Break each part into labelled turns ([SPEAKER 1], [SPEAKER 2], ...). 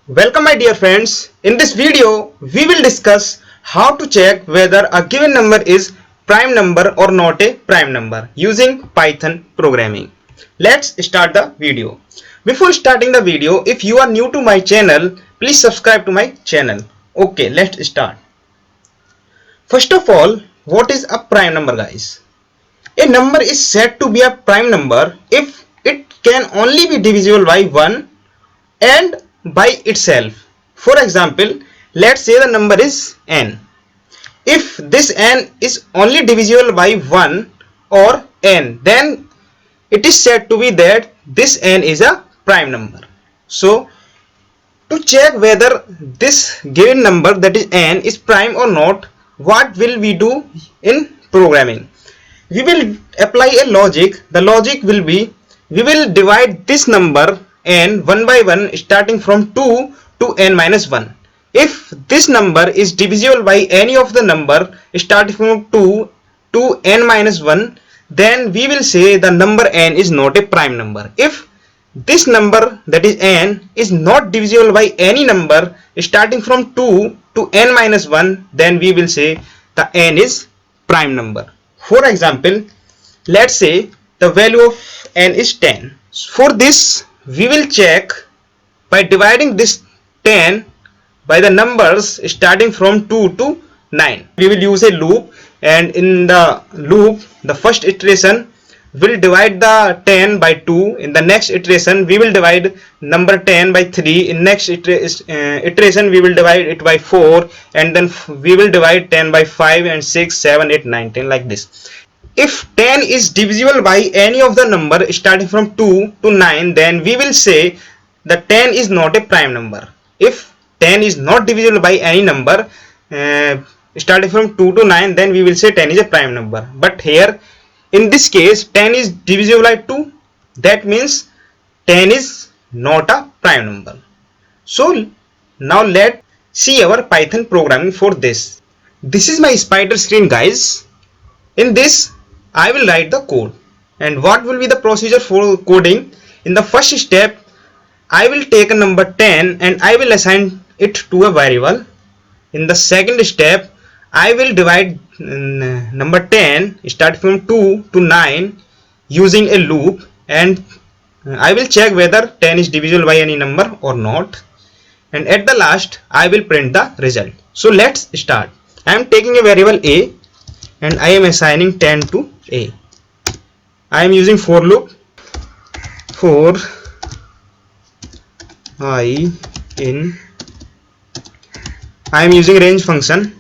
[SPEAKER 1] Welcome my dear friends. In this video, we will discuss how to check whether a given number is prime number or not a prime number using Python programming. Let's start the video. Before starting the video, if you are new to my channel, please subscribe to my channel. Okay, let's start. First of all, what is a prime number, guys? A number is said to be a prime number if it can only be divisible by 1 and by itself. For example, let's say the number is n. If this n is only divisible by 1 or n, then it is said to be that this n is a prime number. So to check whether this given number, that is n, is prime or not, what will we do in programming? We will apply a logic. The logic will be, we will divide this number n one by one starting from 2 to n minus 1. If this number is divisible by any of the number starting from 2 to n minus 1, then we will say the number n is not a prime number. If this number, that is n, is not divisible by any number starting from 2 to n minus 1, then we will say the n is prime number. For example, let's say the value of n is 10. For this, we will check by dividing this 10 by the numbers starting from 2 to 9. We will use a loop, and in the loop, the first iteration will divide the 10 by 2. In the next iteration, we will divide number 10 by 3. In next iteration, we will divide it by 4, and then we will divide 10 by 5 and 6, 7, 8, 9, 10, like this. If 10 is divisible by any of the number starting from 2 to 9, then we will say that 10 is not a prime number. If 10 is not divisible by any number starting from 2 to 9, then we will say 10 is a prime number. But here, in this case, 10 is divisible by 2. That means 10 is not a prime number. So now let's see our Python programming for this. This is my spider screen, guys. In this, I will write the code. And what will be the procedure for coding? In the first step, I will take a number 10 and I will assign it to a variable. In the second step, I will divide number 10 start from 2 to 9 using a loop, and I will check whether 10 is divisible by any number or not. And at the last, I will print the result. So let's start. I am taking a variable a and I am assigning 10 to a. I am using for loop. For I in, I am using range function,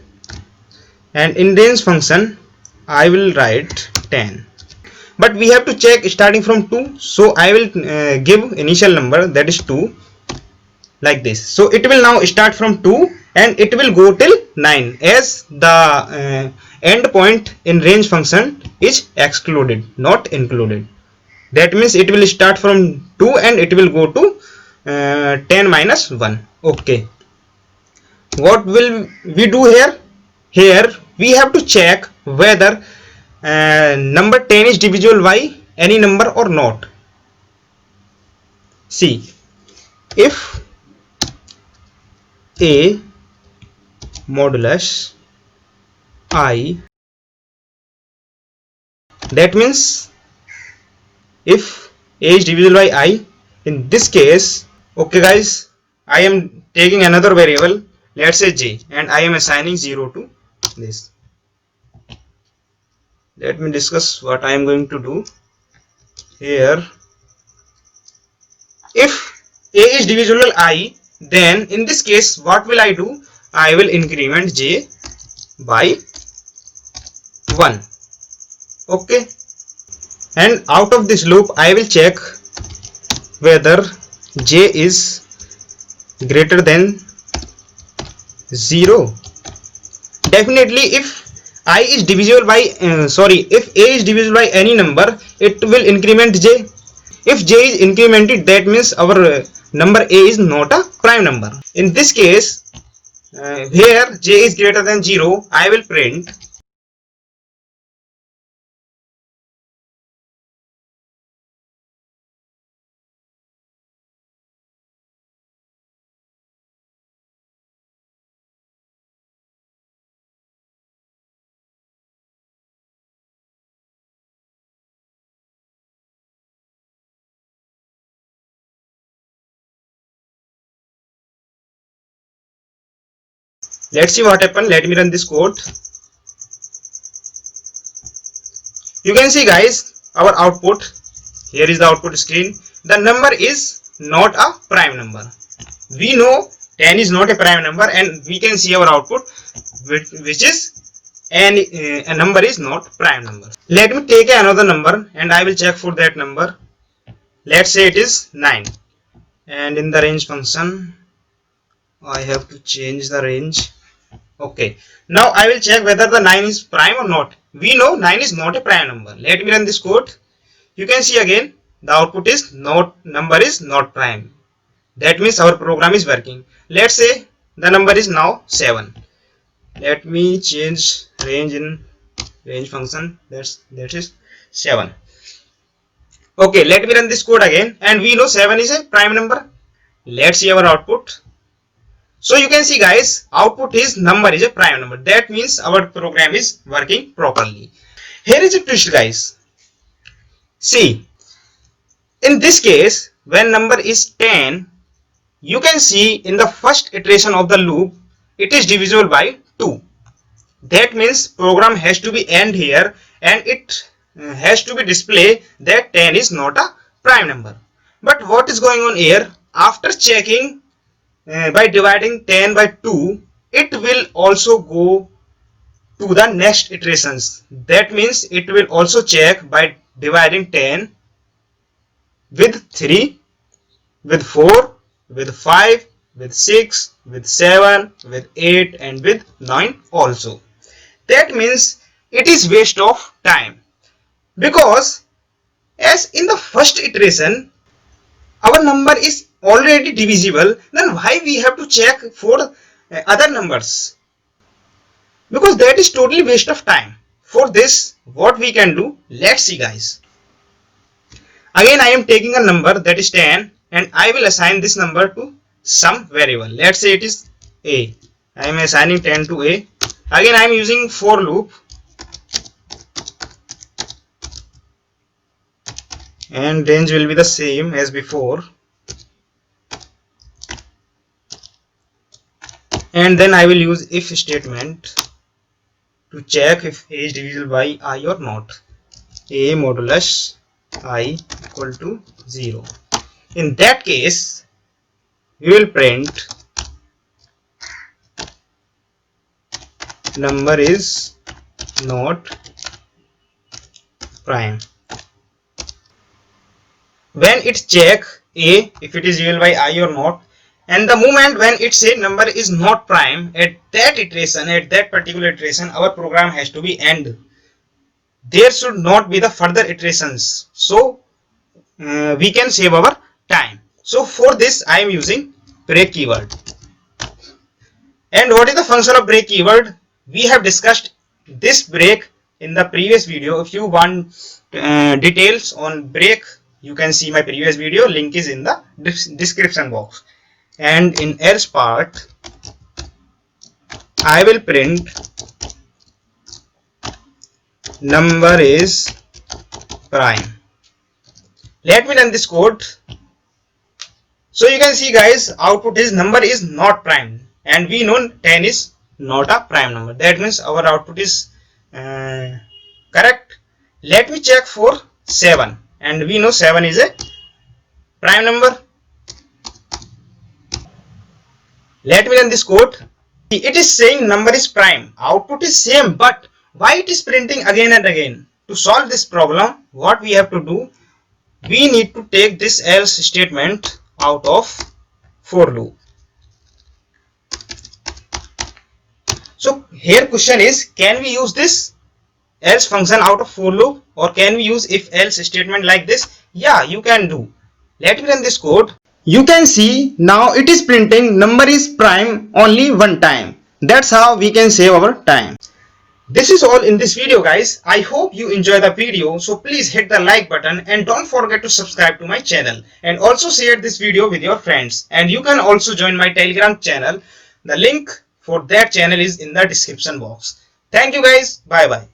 [SPEAKER 1] and in range function I will write 10, but we have to check starting from 2, so I will give initial number, that is 2, like this. So it will now start from 2 and it will go till 9, as the end point in range function is excluded, not included. That means it will start from 2 and it will go to 10 minus 1. Okay, what will we do here? Here we have to check whether number 10 is divisible by any number or not. See, if a modulus I, that means if a is divisible by I, in this case, okay guys, I am taking another variable, let's say j, and I am assigning 0 to this. Let me discuss what I am going to do here. If a is divisible I, then in this case what will I do? I will increment j by 1. Okay, and out of this loop I will check whether j is greater than 0. Definitely, if I is divisible by if a is divisible by any number, it will increment j. If j is incremented, that means our number a is not a prime number. In this case, here j is greater than 0, I will print Let's see what happened. Let me run this code. You can see guys, our output. Here is the output screen. The number is not a prime number. We know 10 is not a prime number, and we can see our output, which is a number is not prime number. Let me take another number and I will check for that number. Let's say it is 9, and in the range function I have to change the range. Okay, now I will check whether the 9 is prime or not. We know 9 is not a prime number. Let me run this code. You can see again the output is number is not prime. That means our program is working. Let's say the number is now 7. Let me change range in range function. That is 7. Okay, let me run this code again, and we know 7 is a prime number. Let's see our output. So you can see guys, output is number is a prime number. That means our program is working properly. Here is a twist guys. See, in this case, when number is 10, you can see in the first iteration of the loop, it is divisible by 2. That means program has to be end here, and it has to be display that 10 is not a prime number. But what is going on here? After checking by dividing 10 by 2, it will also go to the next iterations. That means it will also check by dividing 10 with 3, with 4, with 5, with 6, with 7, with 8, and with 9 also. That means it is waste of time, because as in the first iteration our number is already divisible, then why we have to check for other numbers? Because that is totally waste of time. For this, what we can do, let's see guys. Again I am taking a number that is 10, and I will assign this number to some variable. Let's say it is a. I am assigning 10 to a. Again I am using for loop, and range will be the same as before, and then I will use if statement to check if a is divisible by I or not. A modulus I equal to 0. In that case we will print number is not prime. When it check a if it is divisible by I or not, and the moment when it say number is not prime, at that iteration, at that particular iteration, our program has to be end. There should not be the further iterations, so we can save our time. So for this I am using break keyword. And what is the function of break keyword? We have discussed this break in the previous video. If you want details on break, you can see my previous video. Link is in the description box. And in else part, I will print number is prime. Let me run this code. So you can see guys, output is number is not prime, and we know 10 is not a prime number. That means our output is correct. Let me check for 7, and we know 7 is a prime number. Let me run this code. It is saying number is prime, output is same, but why it is printing again and again? To solve this problem, what we have to do, we need to take this else statement out of for loop. So here question is, can we use this else function out of for loop, or can we use if else statement like this? Yeah, you can do. Let me run this code. You can see now it is printing number is prime only one time. That's how we can save our time. This is all in this video guys. I hope you enjoy the video, so please hit the like button and don't forget to subscribe to my channel, and also share this video with your friends. And you can also join my Telegram channel. The link for that channel is in the description box. Thank you guys. Bye bye.